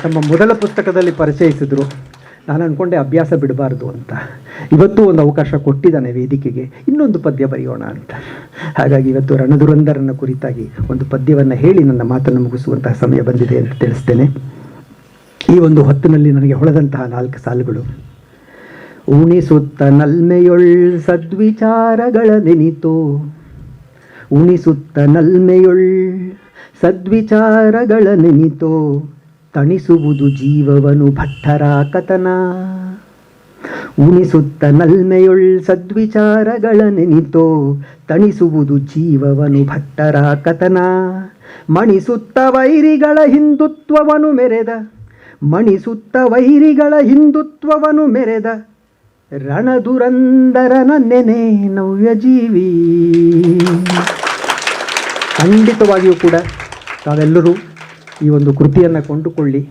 ತಮ್ಮ ಮೊದಲ ಪುಸ್ತಕದಲ್ಲಿ ಪರಿಚಯಿಸಿದರು. ನಾನು ಅಂದ್ಕೊಂಡೆ ಅಭ್ಯಾಸ ಬಿಡಬಾರ್ದು ಅಂತ. ಇವತ್ತು ಒಂದು ಅವಕಾಶ ಕೊಟ್ಟಿದ್ದಾನೆ ವೇದಿಕೆಗೆ, ಇನ್ನೊಂದು ಪದ್ಯ ಬರೆಯೋಣ ಅಂತ. ಹಾಗಾಗಿ ಇವತ್ತು ರಣಧುರಂಧರನ ಕುರಿತಾಗಿ ಒಂದು ಪದ್ಯವನ್ನು ಹೇಳಿ ನನ್ನ ಮಾತನ್ನು ಮುಗಿಸುವಂತಹ ಸಮಯ ಬಂದಿದೆ ಅಂತ ತಿಳಿಸ್ತೇನೆ. ಈ ಒಂದು ಹೊತ್ತಿನಲ್ಲಿ ನನಗೆ ಹೊಳೆದಂತಹ 4 ಸಾಲುಗಳು. ಉಣಿಸುತ್ತ ನಲ್ಮೆಯೊಳ್ ಸದ್ವಿಚಾರಗಳ ನೆನಿತೋ, ಉಣಿಸುತ್ತ ನಲ್ಮೆಯೊಳ್ ಸದ್ವಿಚಾರಗಳ ನೆನಿತೋ, ತಣಿಸುವುದು ಜೀವವನು ಭಟ್ಟರ ಕಥನ. ಉಣಿಸುತ್ತ ನಲ್ಮೆಯೊಳ್ ಸದ್ವಿಚಾರಗಳ ನೆನಿತೋ, ತಣಿಸುವುದು ಜೀವವನು ಭಟ್ಟರ ಕಥನ. ಮಣಿಸುತ್ತ ವೈರಿಗಳ ಹಿಂದುತ್ವವನು ಮೆರೆದ, ಮಣಿಸುತ್ತ ವೈರಿಗಳ ಹಿಂದುತ್ವವನು ಮೆರೆದ, ರಣಧುರಂಧರನ ನೆನೆ ನವ್ಯಜೀವಿ. ಖಂಡಿತವಾಗಿಯೂ ಕೂಡ ತಾವೆಲ್ಲರೂ ಈ ಒಂದು ಕೃತಿಯನ್ನು ಕೊಂಡುಕೊಳ್ಳಿ.